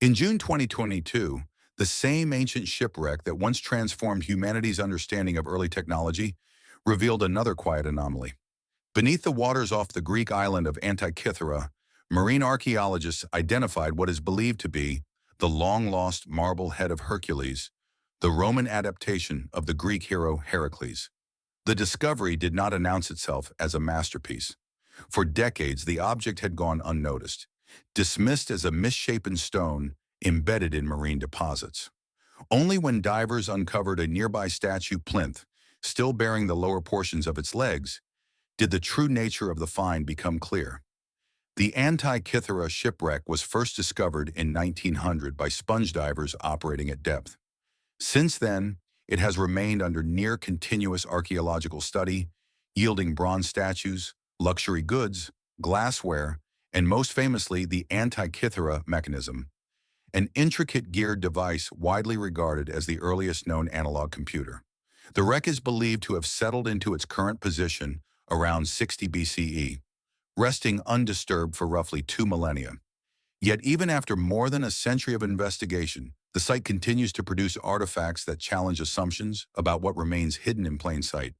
In June 2022, the same ancient shipwreck that once transformed humanity's understanding of early technology revealed another quiet anomaly. Beneath the waters off the Greek island of Antikythera, marine archaeologists identified what is believed to be the long-lost marble head of Hercules, the Roman adaptation of the Greek hero Heracles. The discovery did not announce itself as a masterpiece. For decades, the object had gone unnoticed, dismissed as a misshapen stone embedded in marine deposits. Only when divers uncovered a nearby statue plinth, still bearing the lower portions of its legs, did the true nature of the find become clear. The Antikythera shipwreck was first discovered in 1900 by sponge divers operating at depth. Since then, it has remained under near-continuous archaeological study, yielding bronze statues, luxury goods, glassware, and most famously the Antikythera mechanism, an intricate geared device widely regarded as the earliest known analog computer. The wreck is believed to have settled into its current position around 60 BCE, resting undisturbed for roughly 2 millennia. Yet even after more than a century of investigation, the site continues to produce artifacts that challenge assumptions about what remains hidden in plain sight.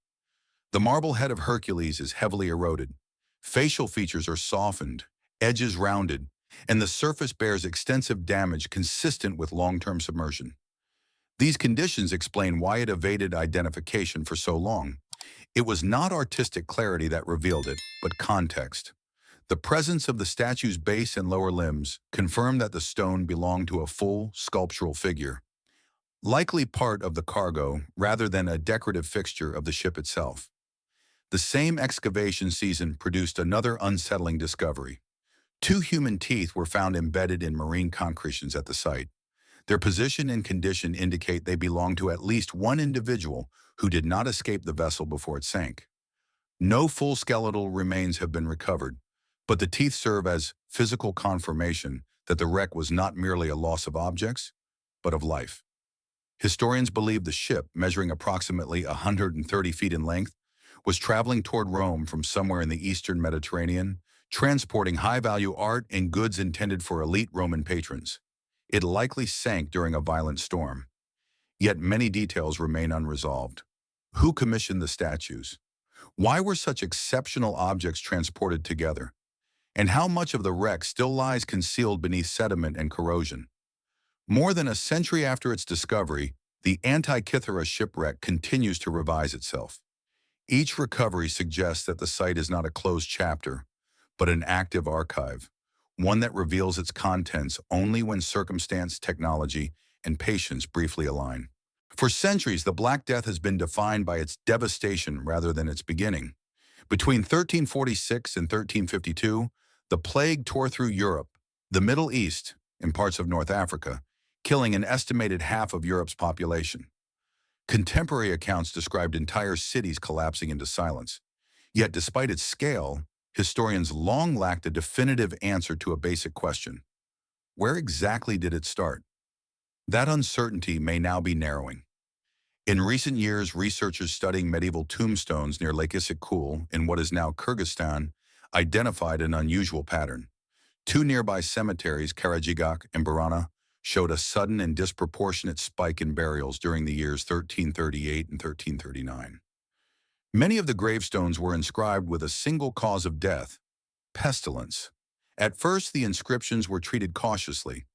The marble head of Hercules is heavily eroded. Facial features are softened, edges rounded, and the surface bears extensive damage consistent with long-term submersion. These conditions explain why it evaded identification for so long. It was not artistic clarity that revealed it, but context. The presence of the statue's base and lower limbs confirmed that the stone belonged to a full, sculptural figure, likely part of the cargo rather than a decorative fixture of the ship itself. The same excavation season produced another unsettling discovery. 2 human teeth were found embedded in marine concretions at the site. Their position and condition indicate they belong to at least one individual who did not escape the vessel before it sank. No full skeletal remains have been recovered, but the teeth serve as physical confirmation that the wreck was not merely a loss of objects, but of life. Historians believe the ship, measuring approximately 130 feet in length, was traveling toward Rome from somewhere in the eastern Mediterranean, transporting high-value art and goods intended for elite Roman patrons. It likely sank during a violent storm. Yet many details remain unresolved. Who commissioned the statues? Why were such exceptional objects transported together? And how much of the wreck still lies concealed beneath sediment and corrosion? More than a century after its discovery, the Antikythera shipwreck continues to revise itself. Each recovery suggests that the site is not a closed chapter, but an active archive, one that reveals its contents only when circumstance, technology, and patience briefly align. For centuries, the Black Death has been defined by its devastation rather than its beginning. Between 1346 and 1352, the plague tore through Europe, the Middle East, and parts of North Africa, killing an estimated half of Europe's population. Contemporary accounts described entire cities collapsing into silence. Yet despite its scale, historians long lacked a definitive answer to a basic question. Where exactly did it start? That uncertainty may now be narrowing. In recent years, researchers studying medieval tombstones near Lake Issyk-Kul in what is now Kyrgyzstan identified an unusual pattern. 2 nearby cemeteries, Karajigak and Barana, showed a sudden and disproportionate spike in burials during the years 1338 and 1339. Many of the gravestones were inscribed with a single cause of death: pestilence. At first, the inscriptions were treated cautiously.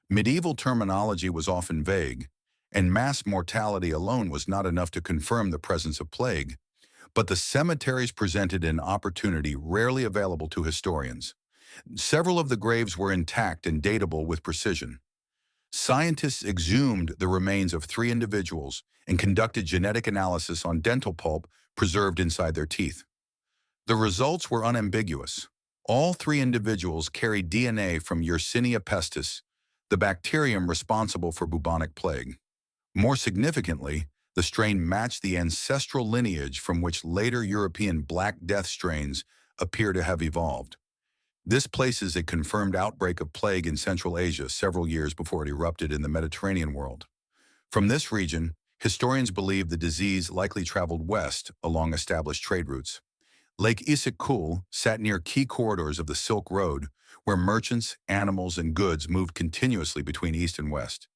Medieval terminology was often vague, and mass mortality alone was not enough to confirm the presence of plague. But the cemeteries presented an opportunity rarely available to historians. Several of the graves were intact and datable with precision. Scientists exhumed the remains of 3 individuals and conducted genetic analysis on dental pulp preserved inside their teeth. The results were unambiguous. All 3 individuals carried DNA from Yersinia pestis, the bacterium responsible for bubonic plague. More significantly, the strain matched the ancestral lineage from which later European Black Death strains appear to have evolved. This places a confirmed outbreak of plague in Central Asia several years before it erupted in the Mediterranean world. From this region, historians believe the disease likely traveled west along established trade routes. Lake Issyk-Kul sat near key corridors of the Silk Road, where merchants, animals, and goods moved continuously between east and west.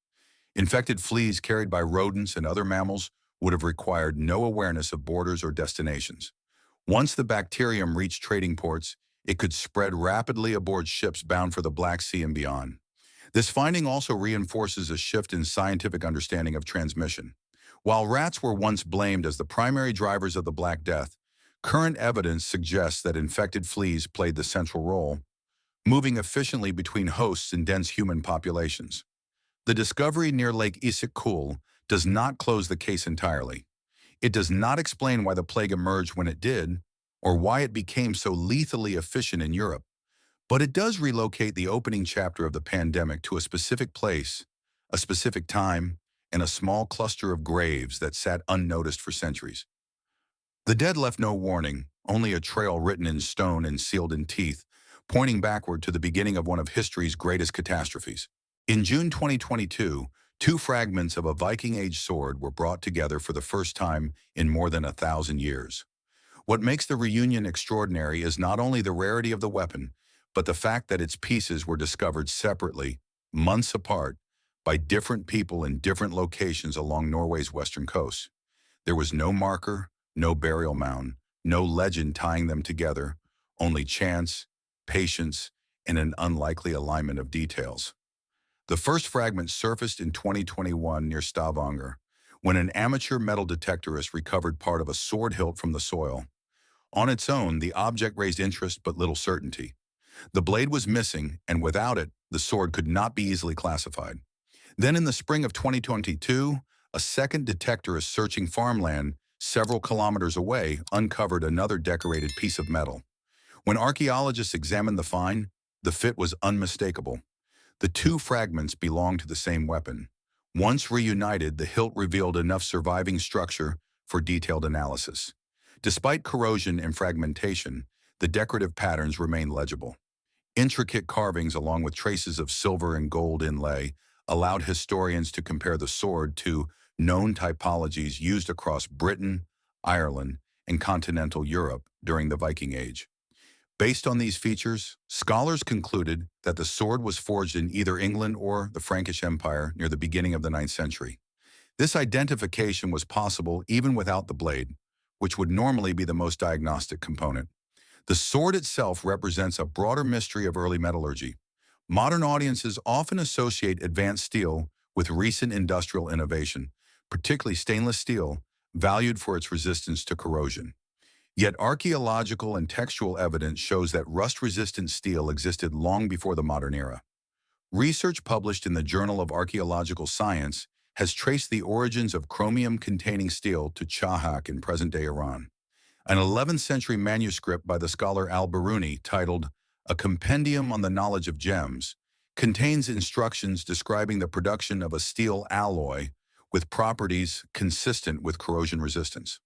Infected fleas carried by rodents and other mammals would have required no awareness of borders or destinations. Once the bacterium reached trading ports, it could spread rapidly aboard ships bound for the Black Sea and beyond. This finding also reinforces a shift in scientific understanding of transmission. While rats were once blamed as the primary drivers of the Black Death, current evidence suggests that infected fleas played the central role, moving efficiently between hosts and dense human populations. The discovery near Lake Issyk-Kul does not close the case entirely. It does not explain why the plague emerged when it did, or why it became so lethally efficient in Europe, but it does relocate the opening chapter of the pandemic to a specific place, a specific time, and a small cluster of graves that sat unnoticed for centuries. The dead left no warning, only a trail written in stone and sealed in teeth, pointing backward to the beginning of one of history's greatest catastrophes. In June 2022, two fragments of a Viking-age sword were brought together for the first time in more than 1,000 years. What makes the reunion extraordinary is not only the rarity of the weapon, but the fact that its pieces were discovered separately, months apart, by different people in different locations along Norway's western coast. There was no marker, no burial mound, no legend tying them together, only chance, patience, and an unlikely alignment of details. The first fragment surfaced in 2021 near Stavanger, when an amateur metal detectorist recovered part of a sword hilt from the soil. On its own, the object raised interest but little certainty. The blade was missing, and without it, the sword could not be easily classified. Then in the spring of 2022, a second detectorist searching farmland several kilometers away uncovered another decorated piece of metal. When archaeologists examined the find, the fit was unmistakable. The two fragments belonged to the same weapon. Once reunited, the hilt revealed enough surviving structure for detailed analysis. Despite corrosion and fragmentation, the decorative patterns remain legible. Intricate carvings along with traces of silver and gold inlay allowed historians to compare the sword to known typologies used across Britain, Ireland, and continental Europe during the Viking Age. Based on these features, scholars concluded that the sword was forged in either England or the Frankish Empire near the beginning of the 9th century. This identification was possible even without the blade, which would normally be the most diagnostic component. The sword itself represents a broader mystery of early metallurgy. Modern audiences often associate advanced steel with recent industrial innovation, particularly stainless steel, valued for its resistance to corrosion. Yet archaeological and textual evidence shows that rust-resistant steel existed long before the modern era. Research published in the Journal of Archaeological Science has traced the origins of chromium-containing steel to Chahak in present-day Iran. An 11th century manuscript by the scholar al-Biruni titled A Compendium on the Knowledge of Gems contains instructions describing the production of a steel alloy with properties consistent with corrosion resistance.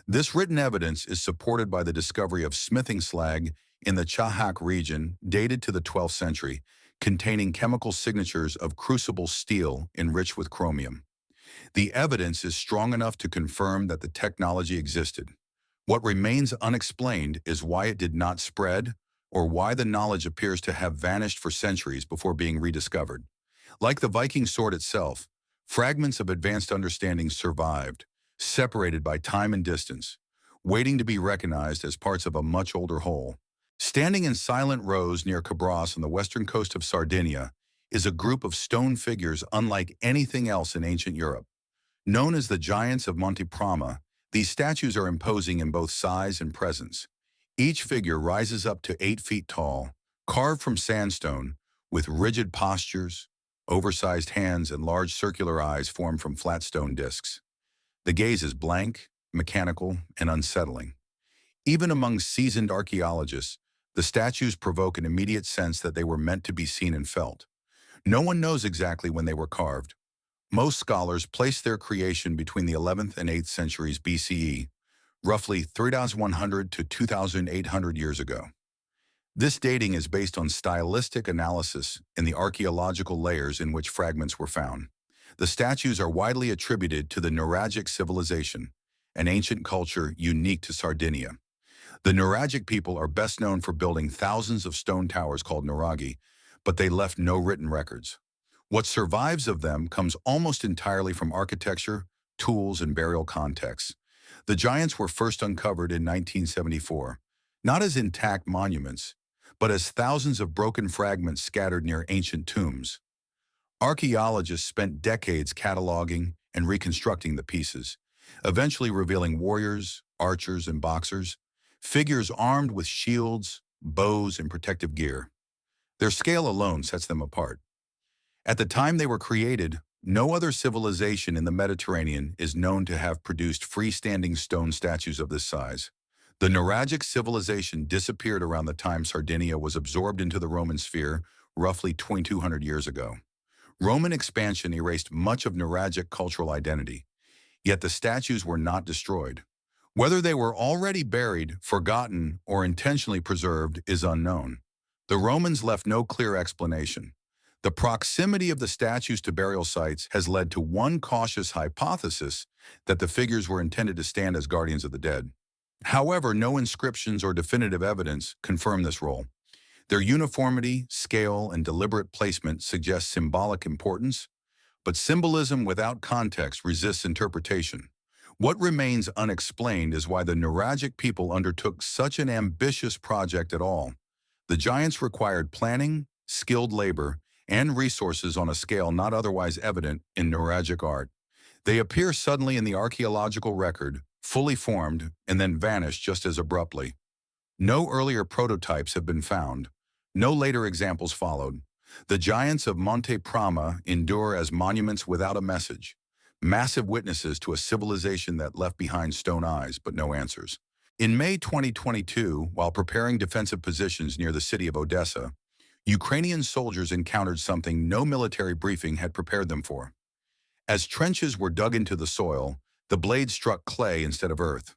This written evidence is supported by the discovery of smithing slag in the Chahak region dated to the 12th century, containing chemical signatures of crucible steel enriched with chromium. The evidence is strong enough to confirm that the technology existed. What remains unexplained is why it did not spread, or why the knowledge appears to have vanished for centuries before being rediscovered. Like the Viking sword itself, fragments of advanced understanding survived, separated by time and distance, waiting to be recognized as parts of a much older whole. Standing in silent rows near Cabras on the western coast of Sardinia is a group of stone figures unlike anything else in ancient Europe. Known as the Giants of Monte Prama, these statues are imposing in both size and presence. Each figure rises up to 8 feet tall, carved from sandstone, with rigid postures, oversized hands, and large circular eyes formed from flat stone discs. The gaze is blank, mechanical, and unsettling. Even among seasoned archaeologists, the statues provoke an immediate sense that they were meant to be seen and felt. No one knows exactly when they were carved. Most scholars place their creation between the 11th and 8th centuries BCE, roughly 3,100 to 2,800 years ago. This dating is based on stylistic analysis in the archaeological layers in which fragments were found. The statues are widely attributed to the Nuragic civilization, an ancient culture unique to Sardinia. The Nuragic people are best known for building thousands of stone towers called nuragi, but they left no written records. What survives of them comes almost entirely from architecture, tools, and burial contexts. The giants were first uncovered in 1974, not as intact monuments, but as thousands of broken fragments scattered near ancient tombs. Archaeologists spent decades cataloging and reconstructing the pieces, eventually revealing warriors, archers, and boxers, figures armed with shields, bows, and protective gear. Their scale alone sets them apart. At the time they were created, no other civilization in the Mediterranean is known to have produced freestanding stone statues of this size. The Nuragic civilization disappeared around the time Sardinia was absorbed into the Roman sphere roughly 2,200 years ago. Roman expansion erased much of Nuragic cultural identity, yet the statues were not destroyed. Whether they were already buried, forgotten, or intentionally preserved is unknown. The Romans left no clear explanation. The proximity of the statues to burial sites has led to one cautious hypothesis that the figures were intended to stand as guardians of the dead. However, no inscriptions or definitive evidence confirm this role. Their uniformity, scale, and deliberate placement suggest symbolic importance, but symbolism without context resists interpretation. What remains unexplained is why the Nuragic people undertook such an ambitious project at all. The giants required planning, skilled labor, and resources on a scale not otherwise evident in Nuragic art. They appear suddenly in the archaeological record, fully formed, and then vanish just as abruptly. No earlier prototypes have been found. No later examples followed. The giants of Monte Prama endure as monuments without a message, massive witnesses to a civilization that left behind stone eyes but no answers. In May 2022, while preparing defensive positions near the city of Odessa, Ukrainian soldiers encountered something no military briefing had prepared them for. As trenches were dug into the soil, the blades struck clay instead of earth.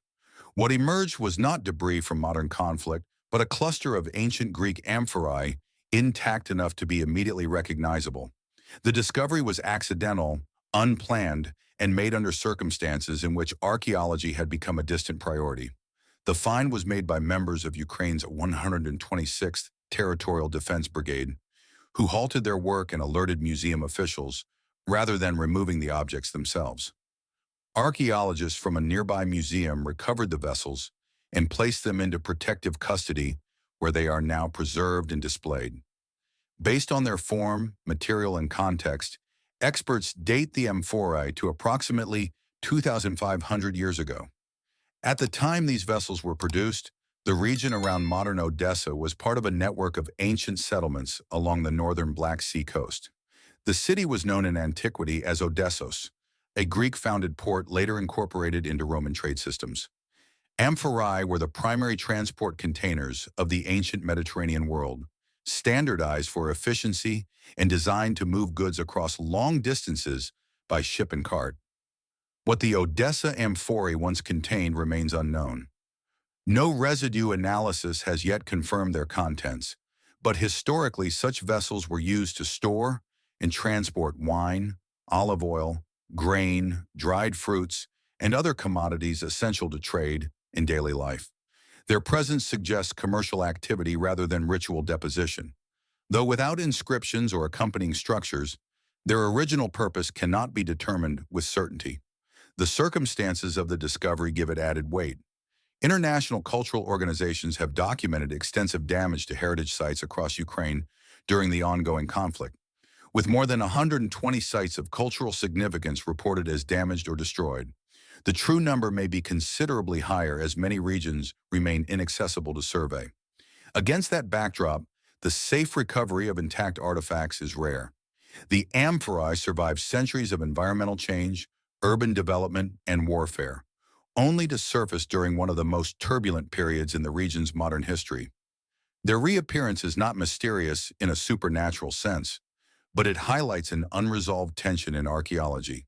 What emerged was not debris from modern conflict, but a cluster of ancient Greek amphorae, intact enough to be immediately recognizable. The discovery was accidental, unplanned, and made under circumstances in which archaeology had become a distant priority. The find was made by members of Ukraine's 126th Territorial Defense Brigade, who halted their work and alerted museum officials, rather than removing the objects themselves. Archaeologists from a nearby museum recovered the vessels and placed them into protective custody, where they are now preserved and displayed. Based on their form, material, and context, experts date the amphorae to approximately 2,500 years ago. At the time these vessels were produced, the region around modern Odessa was part of a network of ancient settlements along the northern Black Sea coast. The city was known in antiquity as Odessos, a Greek-founded port later incorporated into Roman trade systems. Amphorae were the primary transport containers of the ancient Mediterranean world, standardized for efficiency and designed to move goods across long distances by ship and cart. What the Odessa amphorae once contained remains unknown. No residue analysis has yet confirmed their contents, but historically such vessels were used to store and transport wine, olive oil, grain, dried fruits, and other commodities essential to trade in daily life. Their presence suggests commercial activity rather than ritual deposition. Though without inscriptions or accompanying structures, their original purpose cannot be determined with certainty. The circumstances of the discovery give it added weight. International cultural organizations have documented extensive damage to heritage sites across Ukraine during the ongoing conflict, with more than 120 sites of cultural significance reported as damaged or destroyed. The true number may be considerably higher as many regions remain inaccessible to survey. Against that backdrop, the safe recovery of intact artifacts is rare. The amphorae survived centuries of environmental change, urban development, and warfare, only to surface during one of the most turbulent periods in the region's modern history. Their reappearance is not mysterious in a supernatural sense, but it highlights an unresolved tension in archaeology.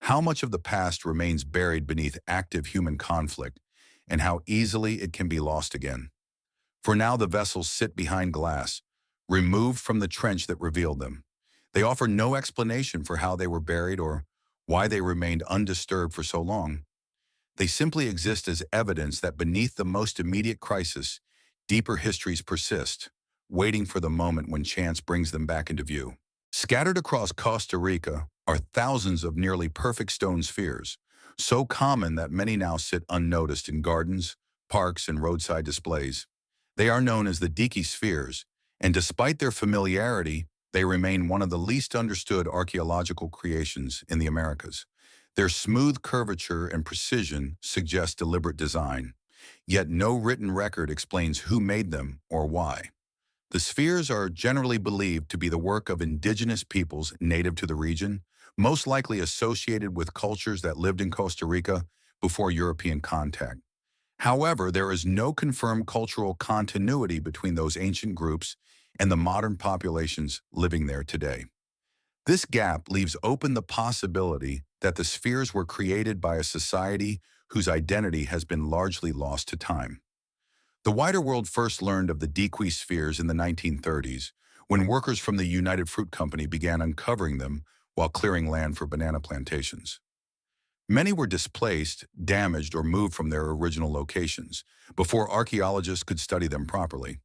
How much of the past remains buried beneath active human conflict, and how easily it can be lost again. For now, the vessels sit behind glass, removed from the trench that revealed them. They offer no explanation for how they were buried or why they remained undisturbed for so long. They simply exist as evidence that beneath the most immediate crisis, deeper histories persist, waiting for the moment when chance brings them back into view. Scattered across Costa Rica are thousands of nearly perfect stone spheres, so common that many now sit unnoticed in gardens, parks, and roadside displays. They are known as the Diki spheres, and despite their familiarity, they remain one of the least understood archaeological creations in the Americas. Their smooth curvature and precision suggest deliberate design, yet no written record explains who made them or why. The spheres are generally believed to be the work of indigenous peoples native to the region, most likely associated with cultures that lived in Costa Rica before European contact. However, there is no confirmed cultural continuity between those ancient groups and the modern populations living there today. This gap leaves open the possibility that the spheres were created by a society whose identity has been largely lost to time. The wider world first learned of the Dequy spheres in the 1930s, when workers from the United Fruit Company began uncovering them while clearing land for banana plantations. Many were displaced, damaged, or moved from their original locations before archaeologists could study them properly.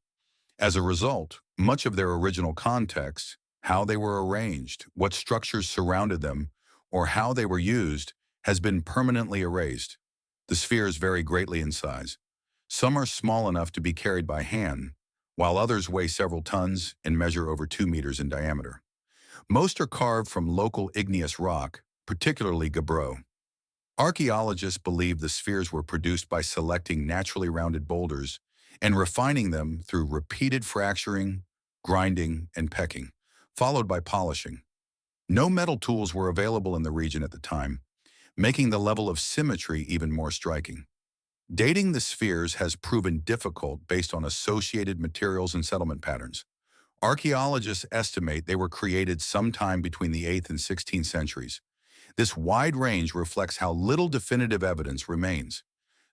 As a result, much of their original context, how they were arranged, what structures surrounded them, or how they were used, has been permanently erased. The spheres vary greatly in size. Some are small enough to be carried by hand, while others weigh several tons and measure over 2 meters in diameter. Most are carved from local igneous rock, particularly gabbro. Archaeologists believe the spheres were produced by selecting naturally rounded boulders and refining them through repeated fracturing, grinding, and pecking, followed by polishing. No metal tools were available in the region at the time, making the level of symmetry even more striking. Dating the spheres has proven difficult based on associated materials and settlement patterns. Archaeologists estimate they were created sometime between the 8th and 16th centuries. This wide range reflects how little definitive evidence remains.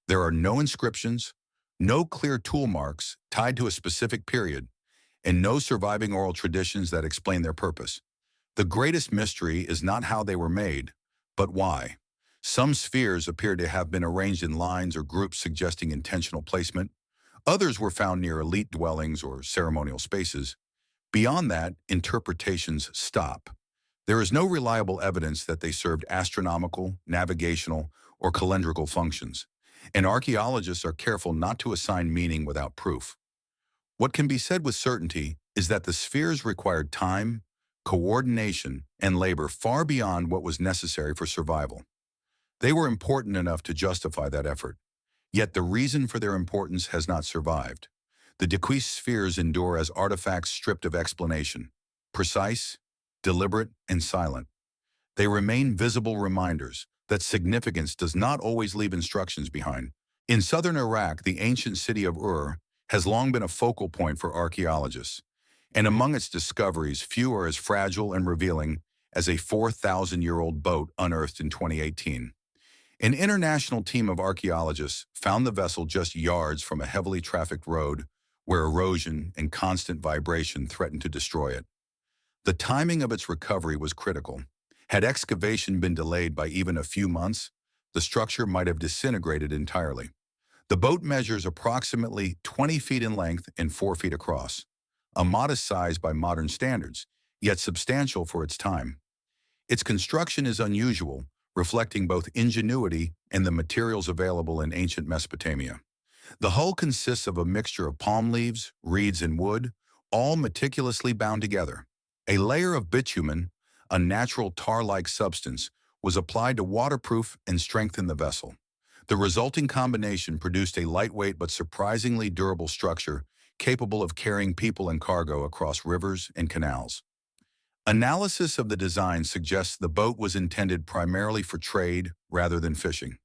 There are no inscriptions, no clear tool marks tied to a specific period, and no surviving oral traditions that explain their purpose. The greatest mystery is not how they were made, but why. Some spheres appear to have been arranged in lines or groups suggesting intentional placement. Others were found near elite dwellings or ceremonial spaces. Beyond that, interpretations stop. There is no reliable evidence that they served astronomical, navigational, or calendrical functions, and archaeologists are careful not to assign meaning without proof. What can be said with certainty is that the spheres required time, coordination, and labor far beyond what was necessary for survival. They were important enough to justify that effort, yet the reason for their importance has not survived. The Dequy spheres endure as artifacts stripped of explanation, precise, deliberate, and silent. They remain visible reminders that significance does not always leave instructions behind. In southern Iraq, the ancient city of Ur has long been a focal point for archaeologists, and among its discoveries, few are as fragile and revealing as a 4,000-year-old boat unearthed in 2018. An international team of archaeologists found the vessel just yards from a heavily trafficked road where erosion and constant vibration threatened to destroy it. The timing of its recovery was critical. Had excavation been delayed by even a few months, the structure might have disintegrated entirely. The boat measures approximately 20 feet in length and 4 feet across, a modest size by modern standards, yet substantial for its time. Its construction is unusual, reflecting both ingenuity and the materials available in ancient Mesopotamia. The hull consists of a mixture of palm leaves, reeds, and wood, all meticulously bound together. A layer of bitumen, a natural tar-like substance, was applied to waterproof and strengthen the vessel. The resulting combination produced a lightweight but surprisingly durable structure capable of carrying people and cargo across rivers and canals. Analysis of the design suggests the boat was intended primarily for trade rather than fishing.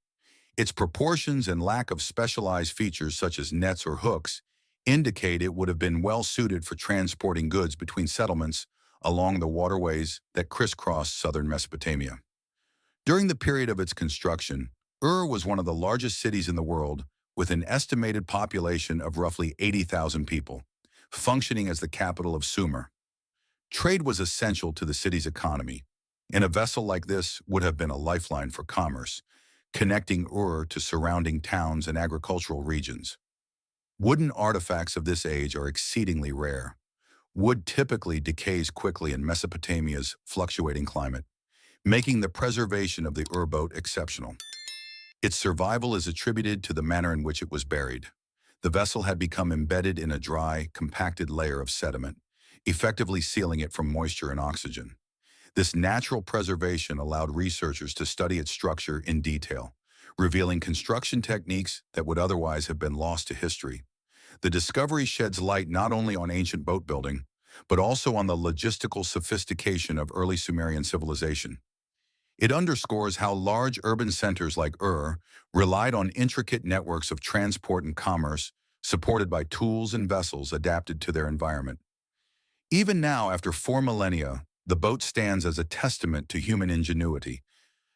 Its proportions and lack of specialized features such as nets or hooks indicate it would have been well suited for transporting goods between settlements along the waterways that crisscrossed southern Mesopotamia. During the period of its construction, Ur was one of the largest cities in the world, with an estimated population of roughly 80,000 people, functioning as the capital of Sumer. Trade was essential to the city's economy, and a vessel like this would have been a lifeline for commerce, connecting Ur to surrounding towns and agricultural regions. Wooden artifacts of this age are exceedingly rare. Wood typically decays quickly in Mesopotamia's fluctuating climate, making the preservation of the Ur boat exceptional. Its survival is attributed to the manner in which it was buried. The vessel had become embedded in a dry, compacted layer of sediment, effectively sealing it from moisture and oxygen. This natural preservation allowed researchers to study its structure in detail, revealing construction techniques that would otherwise have been lost to history. The discovery sheds light not only on ancient boat building, but also on the logistical sophistication of early Sumerian civilization. It underscores how large urban centers like Ur relied on intricate networks of transport and commerce, supported by tools and vessels adapted to their environment. Even now, after 4 millennia, the boat stands as a testament to human ingenuity,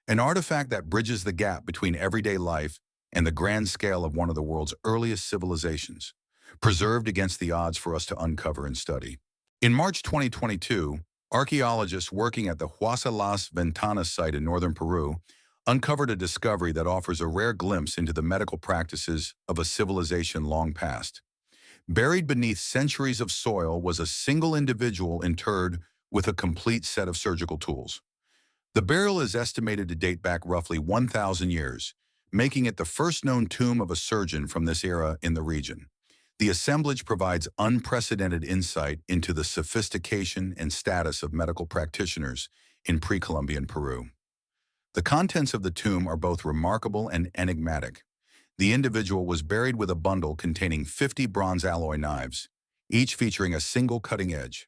an artifact that bridges the gap between everyday life and the grand scale of one of the world's earliest civilizations, preserved against the odds for us to uncover and study. In March 2022, archaeologists working at the Huasa Las Ventanas site in northern Peru uncovered a discovery that offers a rare glimpse into the medical practices of a civilization long past. Buried beneath centuries of soil was a single individual interred with a complete set of surgical tools. The burial is estimated to date back roughly 1,000 years, making it the first known tomb of a surgeon from this era in the region. The assemblage provides unprecedented insight into the sophistication and status of medical practitioners in pre-Columbian Peru. The contents of the tomb are both remarkable and enigmatic. The individual was buried with a bundle containing 50 bronze alloy knives, each featuring a single cutting edge.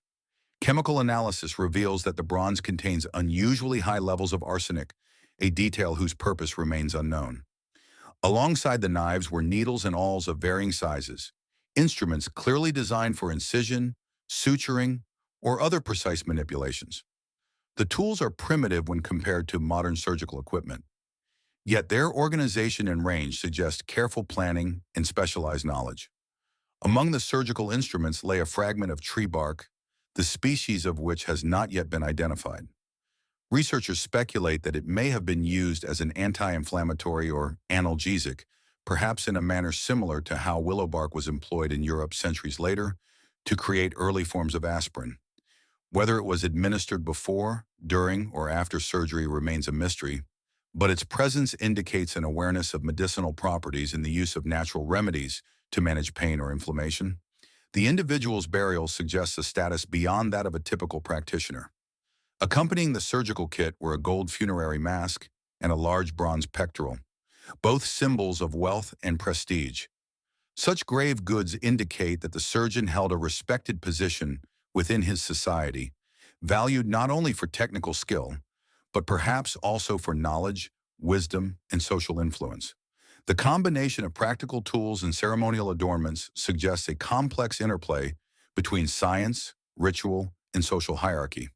Chemical analysis reveals that the bronze contains unusually high levels of arsenic, a detail whose purpose remains unknown. Alongside the knives were needles and awls of varying sizes, instruments clearly designed for incision, suturing, or other precise manipulations. The tools are primitive when compared to modern surgical equipment, yet their organization and range suggest careful planning and specialized knowledge. Among the surgical instruments lay a fragment of tree bark, the species of which has not yet been identified. Researchers speculate that it may have been used as an anti-inflammatory or analgesic, perhaps in a manner similar to how willow bark was employed in Europe centuries later to create early forms of aspirin. Whether it was administered before, during, or after surgery remains a mystery, but its presence indicates an awareness of medicinal properties in the use of natural remedies to manage pain or inflammation. The individual's burial suggests a status beyond that of a typical practitioner. Accompanying the surgical kit were a gold funerary mask and a large bronze pectoral, both symbols of wealth and prestige. Such grave goods indicate that the surgeon held a respected position within his society, valued not only for technical skill, but perhaps also for knowledge, wisdom, and social influence. The combination of practical tools and ceremonial adornments suggests a complex interplay between science, ritual, and social hierarchy.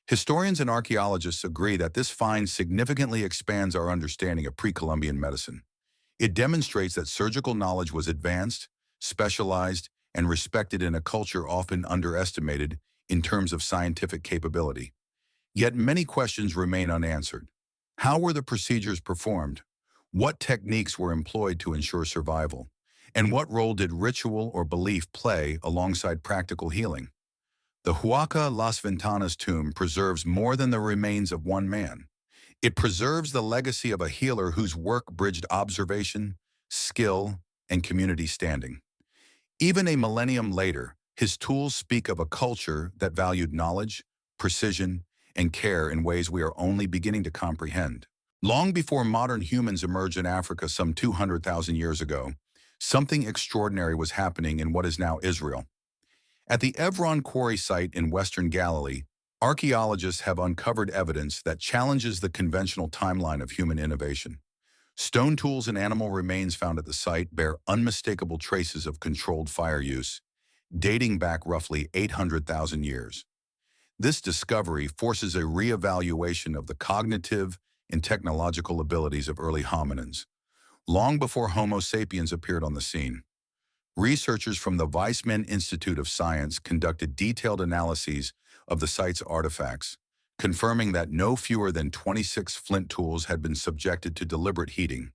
Historians and archaeologists agree that this find significantly expands our understanding of pre-Columbian medicine. It demonstrates that surgical knowledge was advanced, specialized, and respected in a culture often underestimated in terms of scientific capability. Yet many questions remain unanswered. How were the procedures performed? What techniques were employed to ensure survival? And what role did ritual or belief play alongside practical healing? The Huaca Las Ventanas tomb preserves more than the remains of one man. It preserves the legacy of a healer whose work bridged observation, skill, and community standing. Even a millennium later, his tools speak of a culture that valued knowledge, precision, and care in ways we are only beginning to comprehend. Long before modern humans emerged in Africa some 200,000 years ago, something extraordinary was happening in what is now Israel. At the Evron quarry site in western Galilee, archaeologists have uncovered evidence that challenges the conventional timeline of human innovation. Stone tools and animal remains found at the site bear unmistakable traces of controlled fire use, dating back roughly 800,000 years. This discovery forces a reevaluation of the cognitive and technological abilities of early hominins, long before Homo sapiens appeared on the scene. Researchers from the Weizmann Institute of Science conducted detailed analyses of the site's artifacts, confirming that no fewer than 26 flint tools had been subjected to deliberate heating.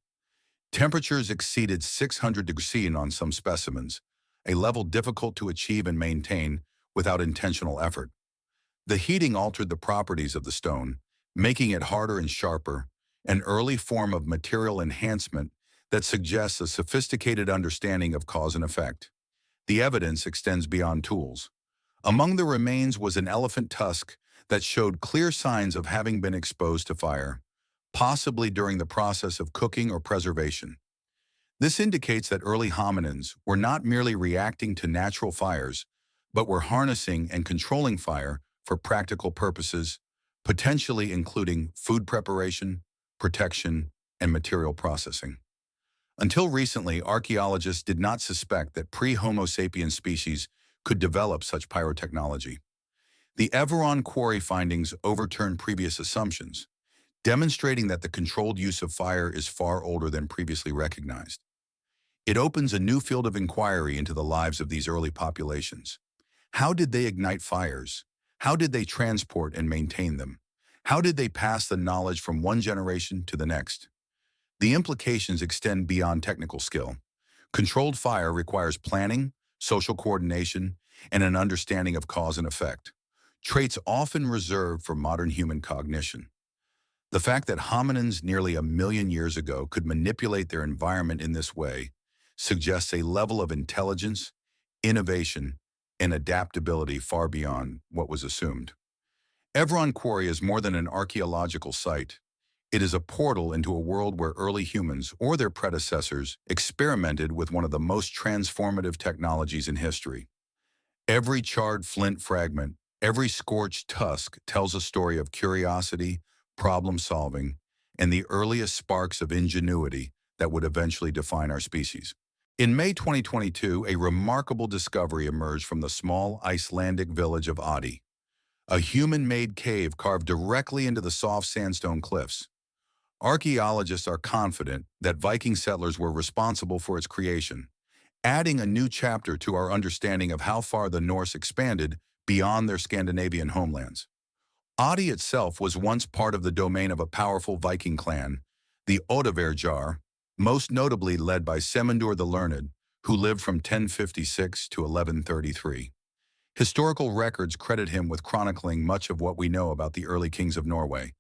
Temperatures exceeded 600 degrees C on some specimens, a level difficult to achieve and maintain without intentional effort. The heating altered the properties of the stone, making it harder and sharper, an early form of material enhancement that suggests a sophisticated understanding of cause and effect. The evidence extends beyond tools. Among the remains was an elephant tusk that showed clear signs of having been exposed to fire, possibly during the process of cooking or preservation. This indicates that early hominins were not merely reacting to natural fires, but were harnessing and controlling fire for practical purposes, potentially including food preparation, protection, and material processing. Until recently, archaeologists did not suspect that pre-Homo sapiens species could develop such pyrotechnology. The Everon quarry findings overturned previous assumptions, demonstrating that the controlled use of fire is far older than previously recognized. It opens a new field of inquiry into the lives of these early populations. How did they ignite fires? How did they transport and maintain them? How did they pass the knowledge from one generation to the next? The implications extend beyond technical skill. Controlled fire requires planning, social coordination, and an understanding of cause and effect, traits often reserved for modern human cognition. The fact that hominins nearly 1 million years ago could manipulate their environment in this way suggests a level of intelligence, innovation, and adaptability far beyond what was assumed. Everon Quarry is more than an archaeological site. It is a portal into a world where early humans or their predecessors experimented with one of the most transformative technologies in history. Every charred flint fragment, every scorched tusk tells a story of curiosity, problem-solving, and the earliest sparks of ingenuity that would eventually define our species. In May 2022, a remarkable discovery emerged from the small Icelandic village of Adi, a human-made cave carved directly into the soft sandstone cliffs. Archaeologists are confident that Viking settlers were responsible for its creation, adding a new chapter to our understanding of how far the Norse expanded beyond their Scandinavian homelands. Adi itself was once part of the domain of a powerful Viking clan, the Odaverjar, most notably led by Semendur the Learned, who lived from 1056 to 1133. Historical records credit him with chronicling much of what we know about the early kings of Norway,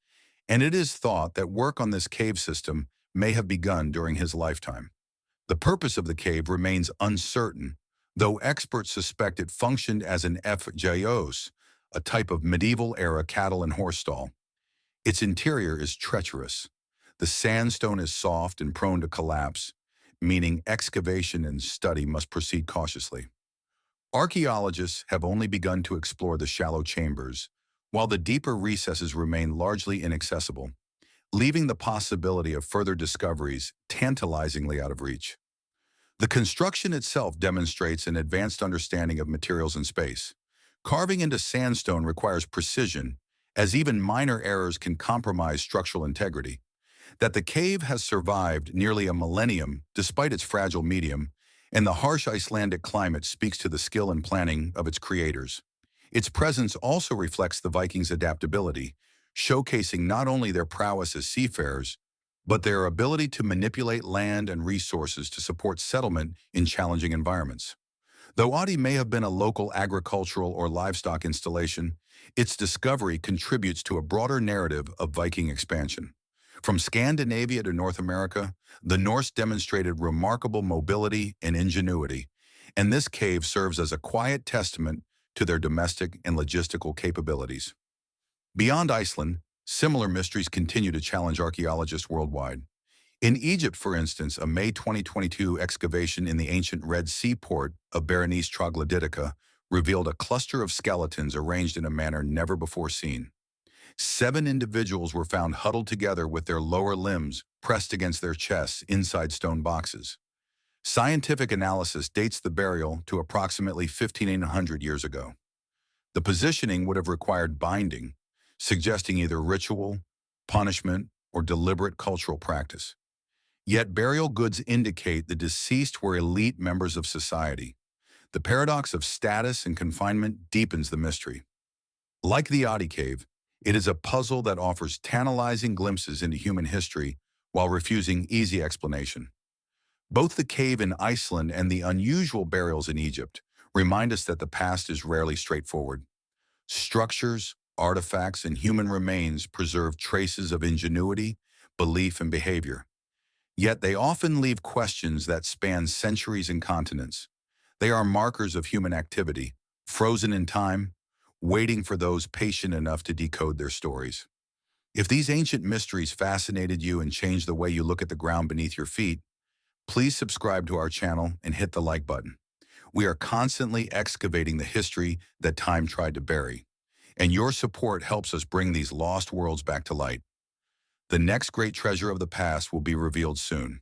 and it is thought that work on this cave system may have begun during his lifetime. The purpose of the cave remains uncertain, though experts suspect it functioned as an FJOS, a type of medieval-era cattle and horse stall. Its interior is treacherous. The sandstone is soft and prone to collapse, meaning excavation and study must proceed cautiously. Archaeologists have only begun to explore the shallow chambers, while the deeper recesses remain largely inaccessible, leaving the possibility of further discoveries tantalizingly out of reach. The construction itself demonstrates an advanced understanding of materials and space. Carving into sandstone requires precision, as even minor errors can compromise structural integrity. That the cave has survived nearly a millennium despite its fragile medium, and the harsh Icelandic climate speaks to the skill and planning of its creators. Its presence also reflects the Vikings' adaptability, showcasing not only their prowess as seafarers, but their ability to manipulate land and resources to support settlement in challenging environments. Though Adi may have been a local agricultural or livestock installation, its discovery contributes to a broader narrative of Viking expansion. From Scandinavia to North America, the Norse demonstrated remarkable mobility and ingenuity, and this cave serves as a quiet testament to their domestic and logistical capabilities. Beyond Iceland, similar mysteries continue to challenge archaeologists worldwide. In Egypt, for instance, a May 2022 excavation in the ancient Red Sea port of Berenice Troglodytica revealed a cluster of skeletons arranged in a manner never before seen. 7 individuals were found huddled together with their lower limbs pressed against their chests inside stone boxes. Scientific analysis dates the burial to approximately 1,500 years ago. The positioning would have required binding, suggesting either ritual, punishment, or deliberate cultural practice. Yet burial goods indicate the deceased were elite members of society. The paradox of status and confinement deepens the mystery. Like the Adi Cave, It is a puzzle that offers tantalizing glimpses into human history while refusing easy explanation. Both the cave in Iceland and the unusual burials in Egypt remind us that the past is rarely straightforward. Structures, artifacts, and human remains preserve traces of ingenuity, belief, and behavior. Yet they often leave questions that span centuries and continents. They are markers of human activity, frozen in time, waiting for those patient enough to decode their stories. If these ancient mysteries fascinated you and changed the way you look at the ground beneath your feet, please subscribe to our channel and hit the like button. We are constantly excavating the history that time tried to bury, and your support helps us bring these lost worlds back to light. The next great treasure of the past will be revealed soon.